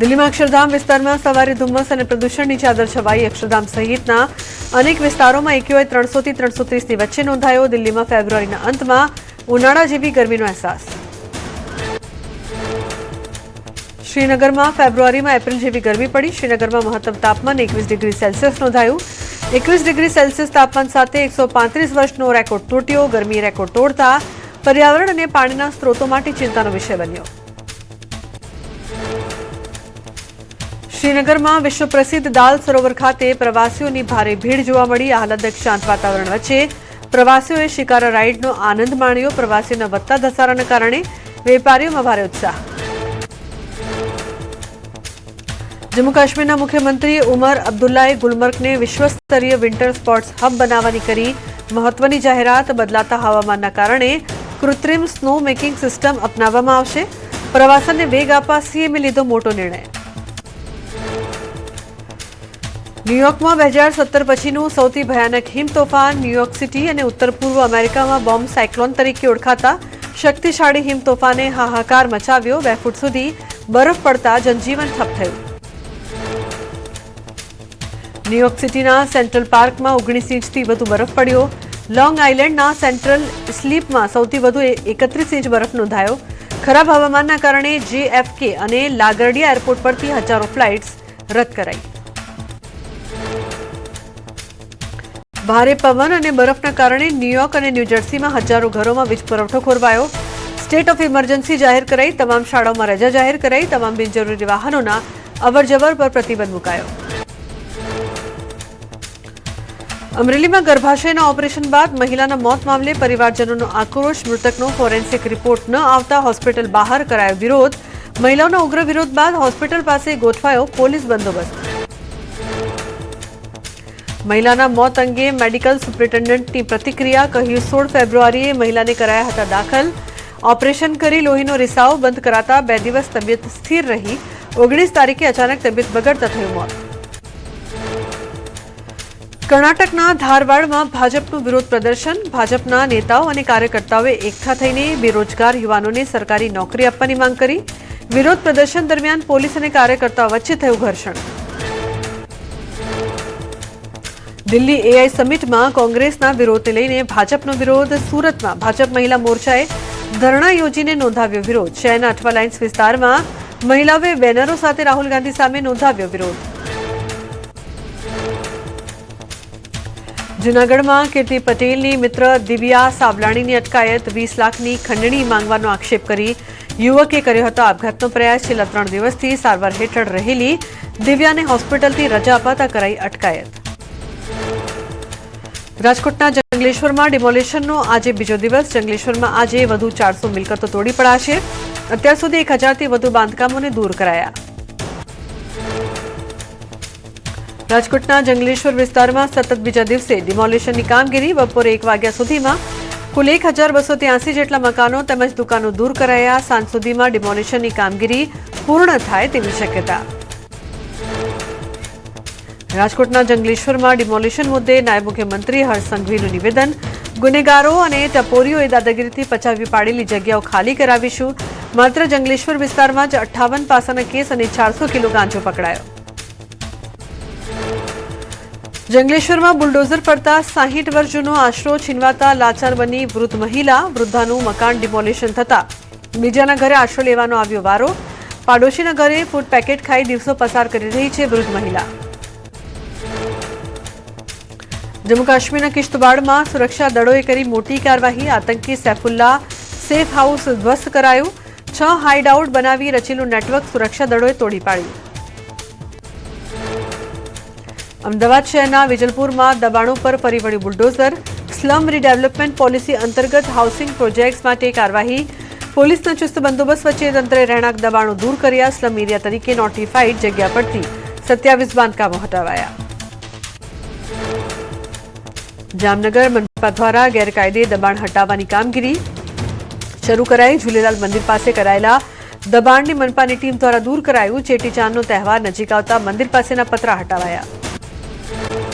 દિલ્હીમાં અક્ષરધામ વિસ્તારમાં સવારે ધુમ્મસ અને પ્રદૂષણની ચાદર છવાઈ। અક્ષરધામ સહિતના અનેક વિસ્તારોમાં એક્યુઆઈ 300 થી 330ની વચ્ચે નોંધાયો। દિલ્હીમાં ફેબ્રુઆરીના અંતમાં ઉનાળા જેવી ગરમીનો અહેસાસ। શ્રીનગરમાં ફેબ્રુઆરીમાં એપ્રિલ જેવી ગરમી પડી। શ્રીનગરમાં મહત્તમ તાપમાન 21 ડિગ્રી સેલ્સિયસ નોંધાયું। 21 ડિગ્રી સેલ્સિયસ તાપમાન સાથે 135 વર્ષનો રેકોર્ડ તૂટ્યો। ગરમી રેકોર્ડ તોડતા પર્યાવરણ અને પાણીના સ્ત્રોતો માટે ચિંતાનો વિષય બન્યો। શ્રીનગરમાં વિશ્વ પ્રસિદ્ધ દાલ સરોવર ખાતે પ્રવાસીઓની ભારે ભીડ જોવા મળી। આહલાદક શાંત વાતાવરણ વચ્ચે પ્રવાસીઓએ શિકારા રાઇડનો આનંદ માણ્યો। પ્રવાસીઓના વધતા ધસારાના કારણે વેપારીઓમાં ભારે ઉત્સાહ। જમ્મુ કાશ્મીરના મુખ્યમંત્રી ઉમર અબ્દુલ્લાએ ગુલમર્ગને વિશ્વસ્તરીય વિન્ટર સ્પોર્ટ્સ હબ બનાવવાની કરી મહત્વની જાહેરાત। બદલાતા હવામાનના કારણે કૃત્રિમ સ્નો મેકિંગ સિસ્ટમ અપનાવવામાં આવશે। પ્રવાસનને વેગ આપવા સીએમએ લીધો મોટો નિર્ણય। ન્યૂયોર્કમાં 2017 પછીનું સૌથી ભયાનક હિમ તોફાન। ન્યૂયોર્ક સિટી અને ઉત્તર પૂર્વ અમેરિકામાં બોમ્બ સાયક્લોન તરીકે ઓળખાતા શક્તિશાળી હિમ તોફાને હાહાકાર મચાવ્યો। 2 ફૂટ સુધી બરફ પડતા જનજીવન ઠપ થયું। ન્યૂયોર્ક સિટીના સેન્ટ્રલ પાર્કમાં 19 ઇંચથી વધુ બરફ પડ્યો। લોંગ આઇલેન્ડના સેન્ટ્રલ સ્લીપમાં સૌથી વધુ 31 ઇંચ બરફ નોંધાયો। ખરાબ હવામાનના કારણે JFK અને લાગર્ડિયા એરપોર્ટ પરથી હજારો ફ્લાઇટ્સ રદ કરાઈ। ભારે પવન અને બરફના કારણે ન્યૂયોર્ક અને ન્યૂજર્સીમાં હજારો ઘરોમાં વીજ પુરવઠો ખોરવાયો। સ્ટેટ ઓફ ઇમરજન્સી જાહેર કરાઈ। તમામ શાળાઓમાં રજા જાહેર કરાઈ। તમામ બિનજરૂરી વાહનોના અવરજવર પર પ્રતિબંધ મુકાયો। અમરેલીમાં ગર્ભાશયના ઓપરેશન બાદ મહિલાના મોત મામલે પરિવારજનોનો આક્રોશ। મૃતકનો ફોરેન્સિક રિપોર્ટ ન આવતા હોસ્પિટલ બહાર કરાયો વિરોધ। મહિલાઓનો ઉગ્ર વિરોધ બાદ હોસ્પિટલ પાસે ગોઠવાયો પોલીસ બંદોબસ્ત। મહિલાના મોત અંગે મેડિકલ સુપ્રિન્ટેન્ડન્ટની પ્રતિક્રિયા। કહ્યું 16 ફેબ્રુઆરીએ મહિલાને કરાયા હતા દાખલ। ઓપરેશન કરી લોહીનો રિસાવ બંધ કરાતા 2 દિવસ તબિયત સ્થિર રહી। 19 તારીખે અચાનક તબિયત બગડતા થયું મોત। કર્ણાટકના ધારવાડમાં ભાજપનું વિરોધ પ્રદર્શન। ભાજપના નેતાઓ અને કાર્યકર્તાઓએ એકઠા થઈને બેરોજગાર યુવાનોને સરકારી નોકરી આપવાની માંગ કરી। વિરોધ પ્રદર્શન દરમિયાન પોલીસ અને કાર્યકર્તાઓ વચ્ચે થયું ઘર્ષણ। દિલ્હી એઆઈ સમિટમાં કોંગ્રેસના વિરોધને લઈને ભાજપનો વિરોધ। સુરતમાં ભાજપ મહિલા મોરચાએ ધરણા યોજીને નોંધાવ્યો વિરોધ। શહેરના અઠવા લાઇન્સ વિસ્તારમાં મહિલાઓએ બેનરો સાથે રાહુલ ગાંધી સામે નોંધાવ્યો વિરોધ। જૂનાગઢમાં કીર્તિ પટેલની મિત્ર દિવ્યા સાવલાણીની અટકાયત। 20 લાખની ખંડણી માંગવાનો આક્ષેપ કરી યુવકે કર્યો હતો આપઘાતનો પ્રયાસ। છેલ્લા 3 દિવસથી સારવાર હેઠળ રહેલી દિવ્યાને હોસ્પિટલથી રજા અપાતા કરાઈ અટકાયત। રાજકોટના જંગલેશ્વરમાં ડિમોલેશનનો આજે બીજો દિવસ। જંગલેશ્વરમાં આજે વધુ 400 મિલકતો તોડી પડાશે। અત્યાર સુધી 1000થી વધુ બાંધકામોને દૂર કરાયા। રાજકોટના જંગલેશ્વર વિસ્તારમાં સતત બીજા દિવસે ડિમોલેશનની કામગીરી। બપોરે 1 વાગ્યા સુધીમાં કુલ 1283 જેટલા મકાનો તેમજ દુકાનો દૂર કરાયા। સાંજ સુધીમાં ડિમોલેશનની કામગીરી પૂર્ણ થાય તેવી શક્યતા। રાજકોટના જંગલેશ્વરમાં ડિમોલેશન મુદ્દે નાયબ મુખ્યમંત્રી હર્ષ સંઘવીનું નિવેદન। ગુનેગારો અને ટપોરીઓએ દાદાગીરીથી પચાવી પાડેલી જગ્યાઓ ખાલી કરાવીશું। માત્ર જંગલેશ્વર વિસ્તારમાં જ 58 પાસાના કેસ અને 400 કિલો ગાંજો પકડાયો। જંગલેશ્વરમાં બુલડોઝર પડતા 60 વર્ષ જૂનો આશરો છીનવાતા લાચાર બની વૃદ્ધ મહિલા। વૃદ્ધાનું મકાન ડિમોલેશન થતા બીજાના ઘરે આશરો લેવાનો આવ્યો વારો। પાડોશીના ઘરે ફૂડ પેકેટ ખાઈ દિવસો પસાર કરી રહી છે વૃદ્ધ મહિલા। જમ્મુ કાશ્મીરના કિશ્તવાડમાં સુરક્ષા દળોએ કરી મોટી કાર્યવાહી। આતંકી સૈફુલ્લા સેફ હાઉસ ધ્વસ્ત કરાયું। 6 હાઇડઆઉટ બનાવી રચેલું નેટવર્ક સુરક્ષા દળોએ તોડી પાડ્યું। અમદાવાદ શહેરના વિજલપુરમાં દબાણો પર ફરી વળ્યું બુલડોઝર। સ્લમ રીડેવલપમેન્ટ પોલિસી અંતર્ગત હાઉસિંગ પ્રોજેક્ટ્સ માટે કાર્યવાહી। પોલીસના ચુસ્ત બંદોબસ્ત વચ્ચે તંત્રે રહેણાંક દબાણો દૂર કર્યા। સ્લમ એરિયા તરીકે નોટિફાઈડ જગ્યા પરથી 27 બાંધકામો હટાવાયા। જામનગર મનપા દ્વારા ગેરકાયદે દબાણ હટાવવાની કામગીરી શરૂ કરાઈ। ઝૂલેલાલ મંદિર પાસે કરાયેલા દબાણની મનપાની ટીમ દ્વારા દૂર કરાયું। ચેટીચાંદનો તહેવાર નજીક આવતા મંદિર પાસેના પતરા હટાવાયા।